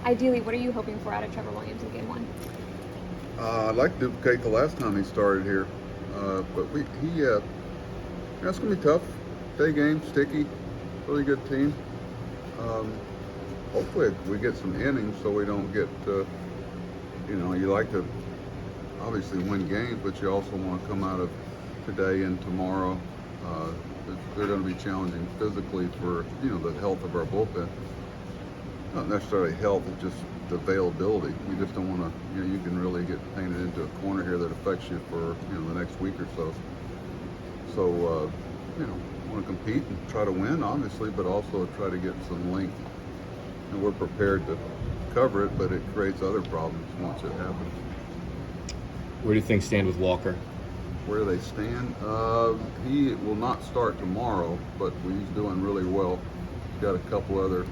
Ideally, what are you hoping for out of Trevor Williams in Game 1? I'd like to duplicate the last time he started here, but it's going to be tough. Day game, sticky, really good team. Hopefully we get some innings so we don't get, you like to obviously win games, but you also want to come out of today and tomorrow. They're going to be challenging physically for, the health of our bullpen. Not necessarily health, it's just the availability. We just don't want to, you can really get painted into a corner here that affects you for, the next week or so. So, want to compete and try to win, obviously, but also try to get some length. And we're prepared to cover it, but it creates other problems once it happens. Where do things stand with Walker? Where they stand? He will not start tomorrow, but he's doing really well. He's got a couple other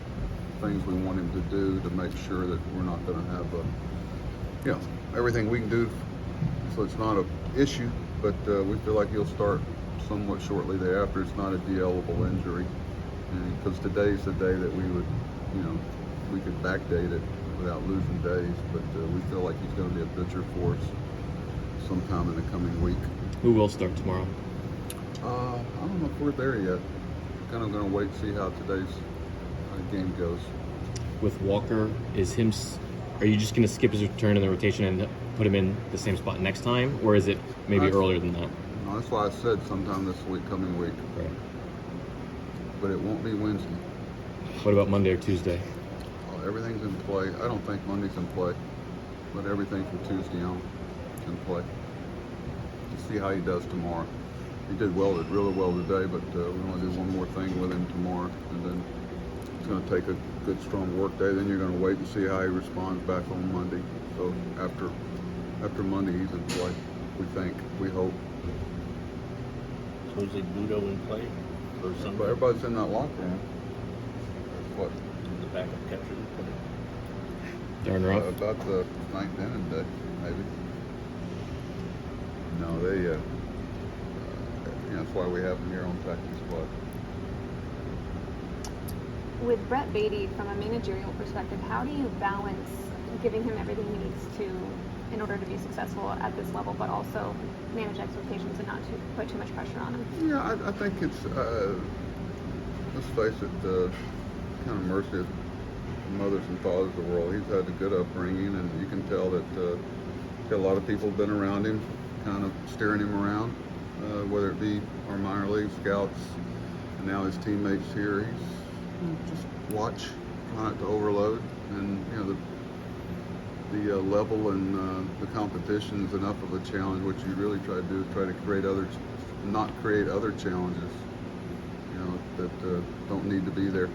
things we want him to do to make sure that we're not going to have everything we can do so it's not an issue, but we feel like he'll start somewhat shortly thereafter. It's not a de-eligible injury, because today's the day that we would, we could backdate it without losing days, but we feel like he's going to be a pitcher for us sometime in the coming week. Who will start tomorrow? I don't know if we're there yet. Kind of going to wait and see how today's game goes. With Walker, are you just going to skip his return in the rotation and put him in the same spot next time, or is it maybe earlier than that? No, that's why I said sometime this coming week. Right. But it won't be Wednesday. What about Monday or Tuesday? Everything's in play. I don't think Monday's in play, but everything from Tuesday on is in play. We'll see how he does tomorrow. He did really well today, but we want to do one more thing with him tomorrow, and then it's going to take a good, strong work day. Then you're going to wait and see how he responds back on Monday. So after Monday, he's in play. We think, we hope. So is Budo in play or something? But everybody's in that locker room. What? The backup catcher. Darn rough. About the ninth inning day, maybe. No, they. That's why we have them here on practice squad. With Brett Beatty, from a managerial perspective, how do you balance giving him everything he needs in order to be successful at this level, but also manage expectations and not to put too much pressure on him? Yeah, I think it's, let's face it, kind of mercy of mothers and fathers of the world. He's had a good upbringing, and you can tell that a lot of people have been around him, kind of steering him around, whether it be our minor league scouts and now his teammates here. He's just watch, try not to overload, and the level and the competition is enough of a challenge. What you really try to do is try to not create other challenges, that don't need to be there.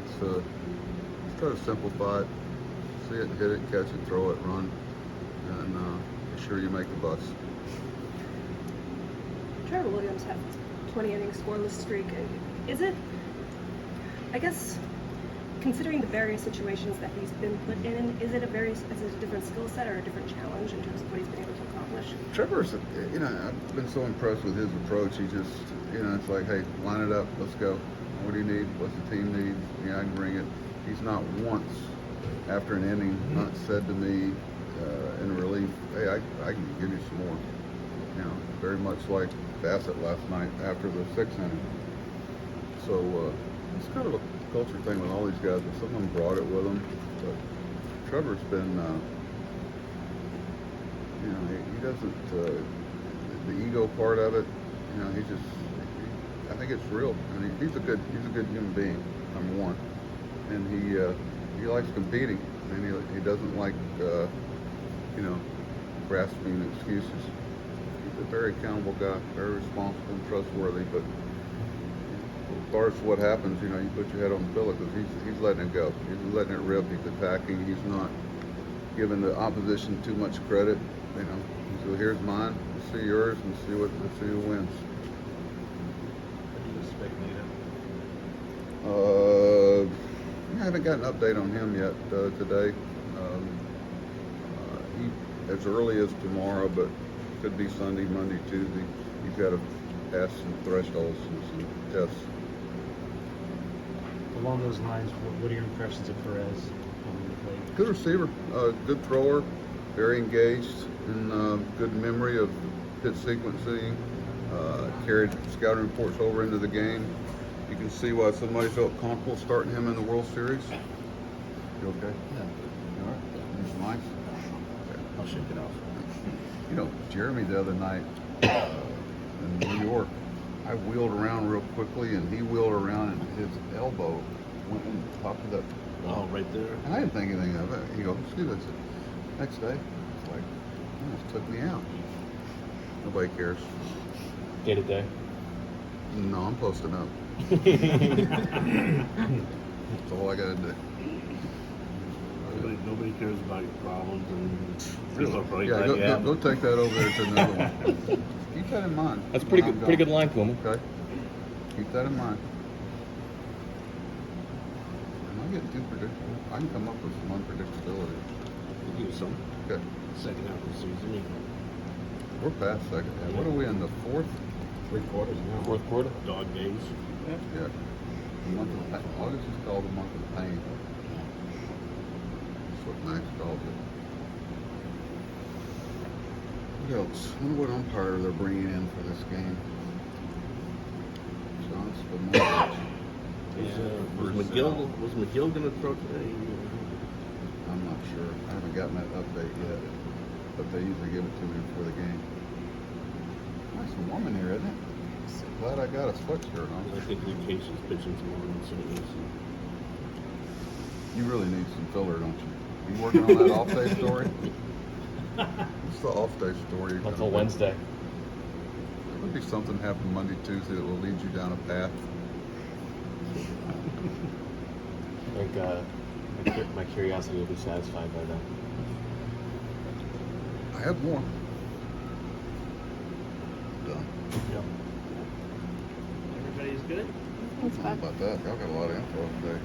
It's try to simplify it, see it, hit it, catch it, throw it, run, and be sure you make the bus. Trevor Williams had 20 innings scoreless streak. Is it, I guess, considering the various situations that he's been put in, is it a different skill set or a different challenge in terms of what he's been able to accomplish? Trevor's, I've been so impressed with his approach. He just, it's like, hey, line it up, let's go. What do you need? What's the team need? Yeah, I can bring it. He's not once, after an inning, not said to me in relief, hey, I can give you some more. Very much like Bassett last night after the sixth inning. So it's kind of a culture thing with all these guys, but some of them brought it with them. But Trevor's been, he doesn't, the ego part of it, I think it's real. I mean, he's a good human being, number one. And he likes competing, and he doesn't like, grasping excuses. He's a very accountable guy, very responsible and trustworthy, but as far as what happens, you put your head on the pillow, because he's letting it go. He's letting it rip. He's attacking. He's not giving the opposition too much credit. So here's mine. Let's see yours, and let's see who wins. What do you expect, I haven't got an update on him yet today. As early as tomorrow, but could be Sunday, Monday, Tuesday. He's got to pass some thresholds and some tests. Along those lines, what are your impressions of Perez? Good receiver, good thrower, very engaged, and good memory of pitch sequencing. Carried scouting reports over into the game. You can see why somebody felt comfortable starting him in the World Series. You okay? Yeah. You all right? He's nice. Okay. I'll shake it off. You know, Jeremy the other night in New York, I wheeled around real quickly, and he wheeled around, and his elbow went in the top of the. Oh, right there. And I didn't think anything of it. He goes, "Excuse me." I said, next day, it's like, it almost took me out. Nobody cares. Day to day. No, I'm posting up. That's all I gotta do. Nobody cares about your problems and Really? people are probably Yeah, glad you have go them. take that over there to another one. Keep that in mind. That's when I'm pretty good gone. line, Puma. Okay. Keep that in mind. Am I getting too predictable? I can come up with some unpredictability. We'll do some Okay. second half of the season. We're past second half. What are we in the fourth? 3/4 now. Fourth quarter. Dog days. Yeah. The month of pain. August is called the month of pain. That's what Max calls it. What else? I wonder what umpire they're bringing in for this game. John Spamovich. Was McGill going to throw today? I'm not sure. I haven't gotten that update yet. But they usually give it to me before the game. Nice and warm in here, isn't it? Glad I got a sweatshirt on. I think Lee Case is pitching tomorrow in St. Louis. You really need some filler, don't you? You working on that off-day story? What's the off-day story? Until Wednesday. There would be something happen Monday, Tuesday that will lead you down a path. I think my curiosity will be satisfied by then. I have more. Done. Yep. Everybody's good? Thanks, How Bud. about that? Y'all got a lot of info today.